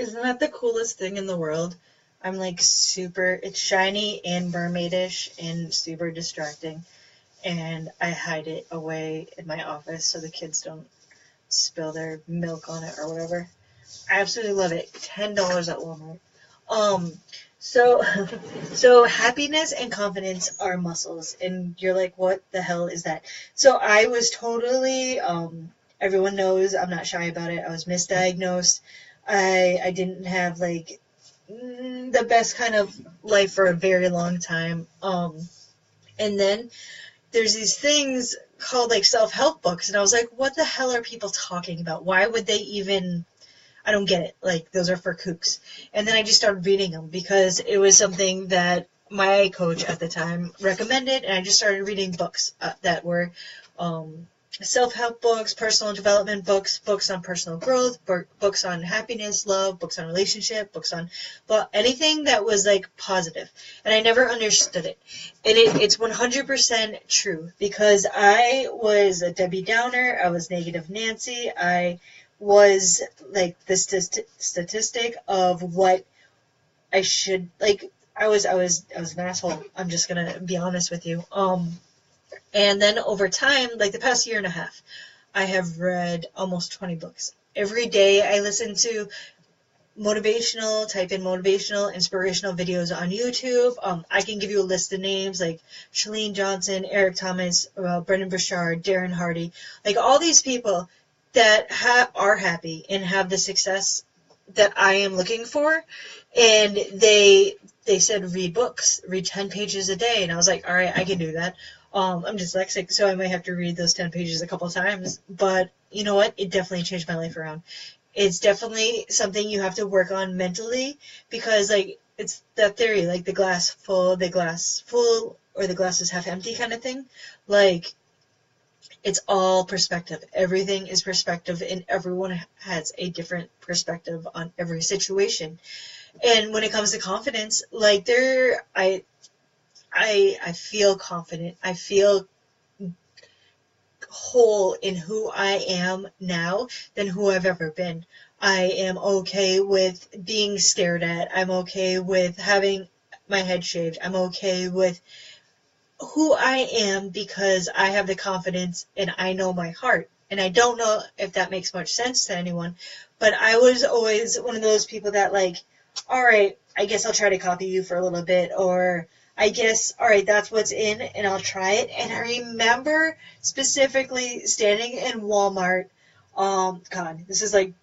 Isn't that the coolest thing in the world? I'm like super, it's shiny and mermaidish and super distracting. And I hide it away in my office so the kids don't spill their milk on it or whatever. I absolutely love it. $10 at Walmart. Um, so, so happiness and confidence are muscles, and you're like, what the hell is that? So I was totally, everyone knows I'm not shy about it. I was misdiagnosed. I didn't have like the best kind of life for a very long time. And then there's these things called like self-help books, and I was like, what the hell are people talking about? Why would they even, I don't get it. Like, those are for kooks. And then I just started reading them because it was something that my coach at the time recommended, and I just started reading books that were um, self-help books, personal development books, books on personal growth, books on happiness, love, books on relationship, books on, well, anything that was like positive. And I never understood it. And it's 100% true because I was a Debbie Downer. I was negative Nancy. I was like the statistic of what I should like. I was an asshole. I'm just gonna be honest with you. And then over time, like the past year and a half, I have read almost 20 books. Every day I listen to motivational, type in motivational, inspirational videos on YouTube. I can give you a list of names like Chalene Johnson, Eric Thomas, Brendan Burchard, Darren Hardy, like all these people that are happy and have the success that I am looking for. And they said read books, read 10 pages a day. And I was like, all right, I can do that. I'm dyslexic, so I might have to read those 10 pages a couple of times. But you know what? It definitely changed my life around. It's definitely something you have to work on mentally because, like, it's that theory, like the glass full, or the glass is half empty kind of thing. Like, it's all perspective. Everything is perspective, and everyone has a different perspective on every situation. And when it comes to confidence, like I feel confident. I feel whole in who I am now than who I've ever been. I am okay with being stared at. I'm okay with having my head shaved. I'm okay with who I am because I have the confidence and I know my heart. And I don't know if that makes much sense to anyone, but I was always one of those people that, like, all right, I guess I'll try to copy you for a little bit, or I guess, all right, that's what's in and I'll try it. And I remember specifically standing in Walmart. God, this is like,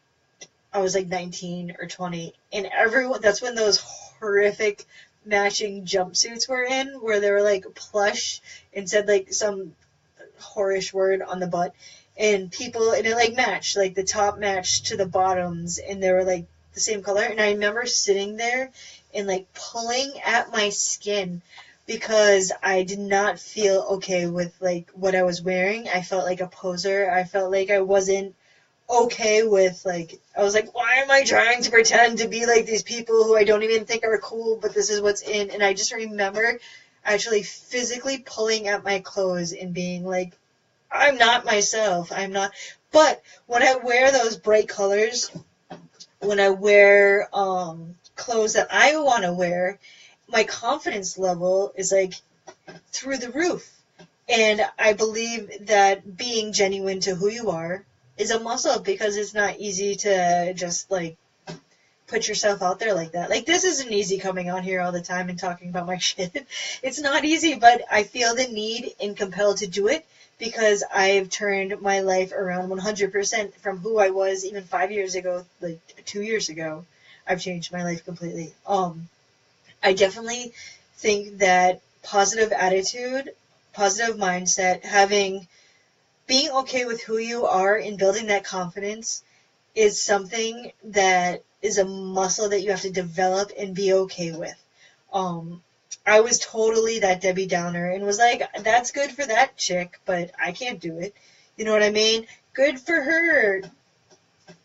I was like 19 or 20, and everyone, that's when those horrific matching jumpsuits were in, where they were like plush and said like some whorish word on the butt, and people, and it like matched, like the top matched to the bottoms, and they were like the same color. And I remember sitting there and like pulling at my skin because I did not feel okay with like what I was wearing. I felt like a poser. I felt like I wasn't okay with, like, I was like, why am I trying to pretend to be like these people who I don't even think are cool, but this is what's in. And I just remember actually physically pulling at my clothes and being like, I'm not myself. I'm not. But when I wear those bright colors, when I wear clothes that I want to wear, my confidence level is like through the roof. And I believe that being genuine to who you are is a muscle because it's not easy to just like put yourself out there like that. Like, this isn't easy coming on here all the time and talking about my shit. It's not easy, but I feel the need and compelled to do it because I've turned my life around 100% from who I was even 5 years ago, like 2 years ago. I've changed my life completely. I definitely think that positive attitude, positive mindset, being okay with who you are and building that confidence is something that is a muscle that you have to develop and be okay with. I was totally that Debbie Downer and was like, that's good for that chick, but I can't do it. You know what I mean? Good for her.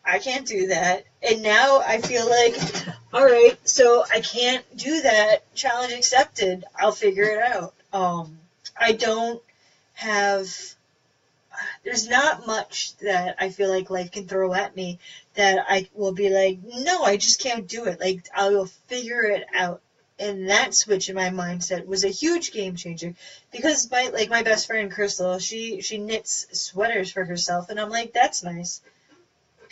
I can't do that. And now I feel like, all right, so I can't do that. Challenge accepted. I'll figure it out. I don't have there's not much that I feel like life can throw at me that I will be like, no, I just can't do it. Like, I will figure it out. And that switch in my mindset was a huge game changer because my best friend Crystal, she knits sweaters for herself, and I'm like, that's nice,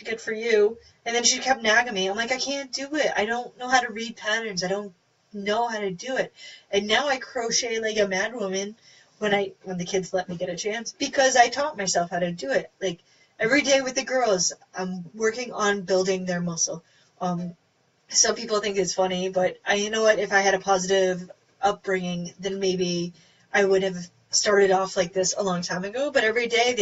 good for you. And then she kept nagging me. I'm like, I can't do it. I don't know how to read patterns. I don't know how to do it. And now I crochet like a madwoman when the kids let me get a chance because I taught myself how to do it. Like every day with the girls, I'm working on building their muscle. Um, some people think it's funny, but you know what? If I had a positive upbringing, then maybe I would have started off like this a long time ago. But every day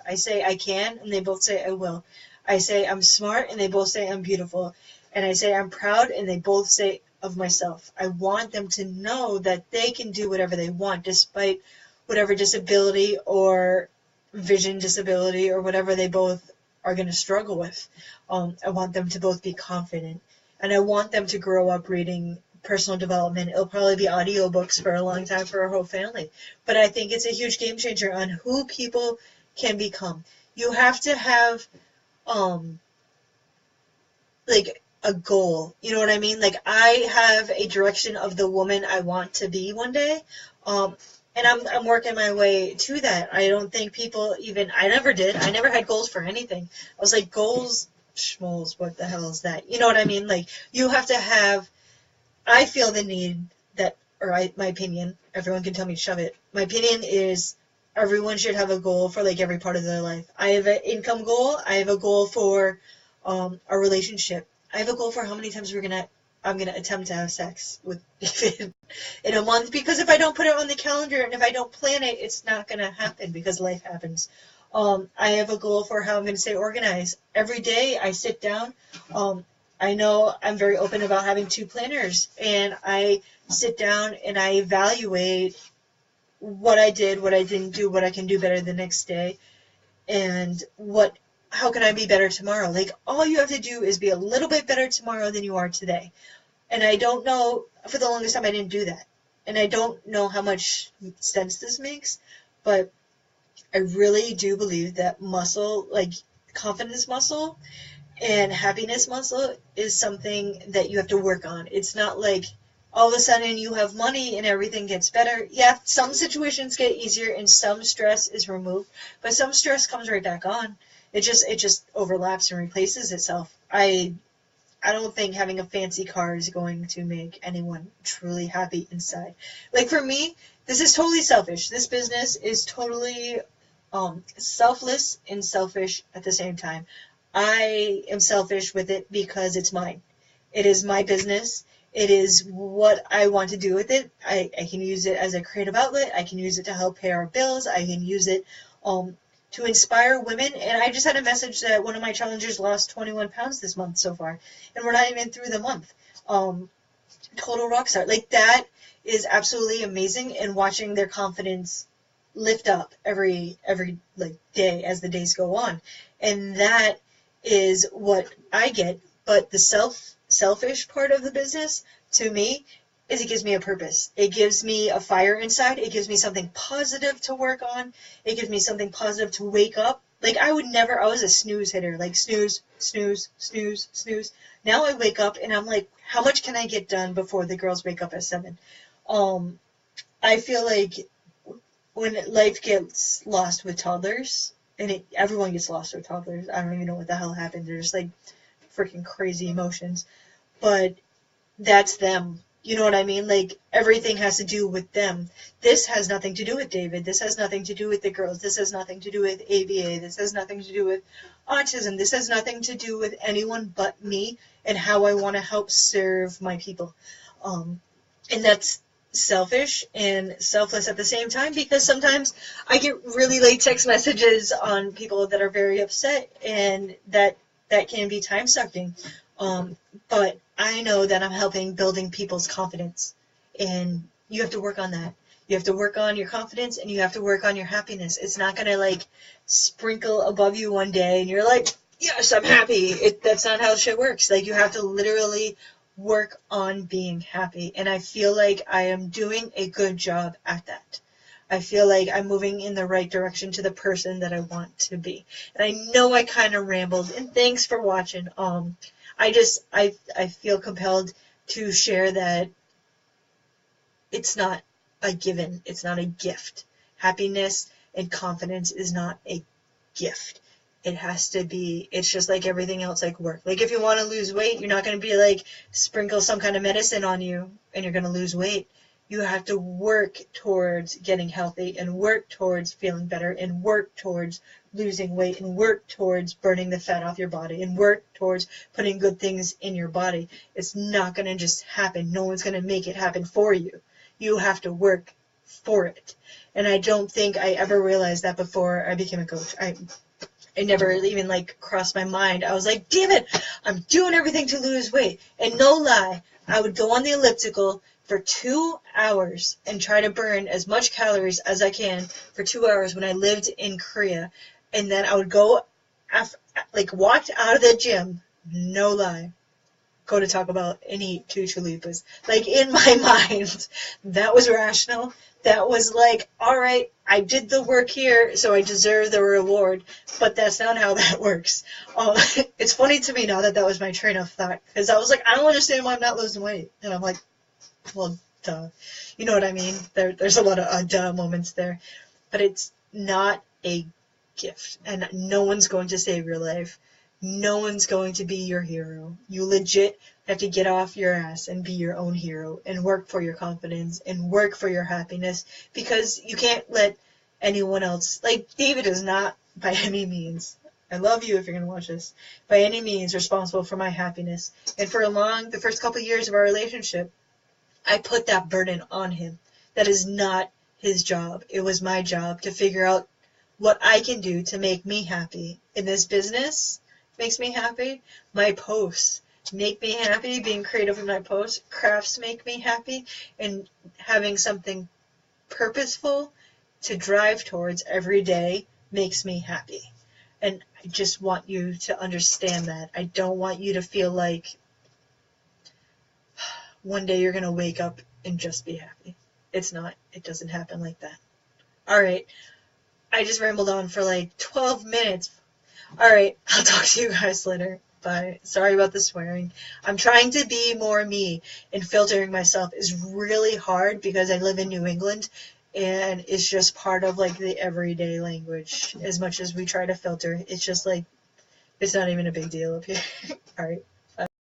I say I can, and they both say I will. I say I'm smart, and they both say I'm beautiful. And I say I'm proud, and they both say of myself. I want them to know that they can do whatever they want, despite whatever disability or vision disability or whatever they both are going to struggle with. I want them to both be confident. And I want them to grow up reading personal development. It'll probably be audiobooks for a long time for our whole family. But I think it's a huge game changer on who people can become. You have to have like a goal. You know what I mean? Like I have a direction of the woman I want to be one day. And I'm working my way to that. I don't think people even, I never did. I never had goals for anything. I was like, goals, schmoles, what the hell is that? You know what I mean? Like, you have to have, I feel the need that, my opinion, everyone can tell me to shove it. My opinion is everyone should have a goal for like every part of their life. I have an income goal. I have a goal for a relationship. I have a goal for how many times I'm gonna attempt to have sex with David in a month, because if I don't put it on the calendar and if I don't plan it, it's not gonna happen because life happens. I have a goal for how I'm gonna stay organized. Every day I sit down. I know I'm very open about having 2 planners, and I sit down and I evaluate what I did, what I didn't do, what I can do better the next day, and how can I be better tomorrow? Like, all you have to do is be a little bit better tomorrow than you are today. And I don't know, for the longest time I didn't do that. And I don't know how much sense this makes, but I really do believe that muscle, like confidence muscle and happiness muscle, is something that you have to work on. It's not like all of a sudden you have money and everything gets better. Yeah, some situations get easier and some stress is removed, but some stress comes right back on. It just overlaps and replaces itself. I don't think having a fancy car is going to make anyone truly happy inside. Like for me, this is totally selfish. This business is totally selfless and selfish at the same time. I am selfish with it because it's mine. It is my business. It is what I want to do with it. I can use it as a creative outlet. I can use it to help pay our bills. I can use it to inspire women. And I just had a message that one of my challengers lost 21 pounds this month so far. And we're not even through the month. Total rock star. Like, that is absolutely amazing. And watching their confidence lift up every like day as the days go on. And that is what I get. But the selfish part of the business, to me, is it gives me a purpose. It gives me a fire inside. It gives me something positive to work on. It gives me something positive to wake up. Like, I was a snooze hitter. Like, snooze, snooze, snooze, snooze. Now I wake up and I'm like, how much can I get done before the girls wake up at 7? I feel like when life gets lost with toddlers, and everyone gets lost with toddlers. I don't even know what the hell happened. They're just like freaking crazy emotions. But that's them. You know what I mean? Like, everything has to do with them. This has nothing to do with David. This has nothing to do with the girls. This has nothing to do with ABA. This has nothing to do with autism. This has nothing to do with anyone but me and how I want to help serve my people. And that's selfish and selfless at the same time, because sometimes I get really late text messages on people that are very upset, and that can be time sucking. But I know that I'm helping building people's confidence, and you have to work on that. You have to work on your confidence, and you have to work on your happiness. It's not going to like sprinkle above you one day and you're like, yes, I'm happy. That's not how shit works. Like, you have to literally work on being happy. And I feel like I am doing a good job at that. I feel like I'm moving in the right direction to the person that I want to be. And I know I kind of rambled, and thanks for watching. I feel compelled to share that it's not a given, it's not a gift. Happiness and confidence is not a gift. It has to be, it's just like everything else, like work. Like if you want to lose weight, you're not going to be like sprinkle some kind of medicine on you and you're going to lose weight. You have to work towards getting healthy and work towards feeling better and work towards losing weight and work towards burning the fat off your body and work towards putting good things in your body. It's not going to just happen. No one's going to make it happen for you. You have to work for it. And I don't think I ever realized that before I became a coach. It never even like crossed my mind. I was like, damn it, I'm doing everything to lose weight. And no lie, I would go on the elliptical for 2 hours and try to burn as much calories as I can for 2 hours when I lived in Korea. And then I would go, walked out of the gym, no lie, go to Taco Bell and eat 2 chalupas. Like, in my mind, that was rational. That was like, all right, I did the work here, so I deserve the reward. But that's not how that works. It's funny to me now that was my train of thought, because I was like, I don't understand why I'm not losing weight. And I'm like, well, duh. You know what I mean? There's a lot of duh moments there. But it's not a gift, and no one's going to save your life. No one's going to be your hero. You legit have to get off your ass and be your own hero and work for your confidence and work for your happiness, because you can't let anyone else, like David is not by any means, I love you if you're going to watch this, by any means responsible for my happiness. And for the first couple years of our relationship, I put that burden on him. That is not his job. It was my job to figure out what I can do to make me happy. In this business, makes me happy. My posts make me happy. Being creative in my posts, crafts make me happy. And having something purposeful to drive towards every day makes me happy. And I just want you to understand that. I don't want you to feel like one day you're going to wake up and just be happy. It's not. It doesn't happen like that. All right. I just rambled on for like 12 minutes. All right. I'll talk to you guys later. Bye. Sorry about the swearing. I'm trying to be more me, and filtering myself is really hard because I live in New England, and it's just part of like the everyday language. As much as we try to filter, it's just like, it's not even a big deal up here. All right.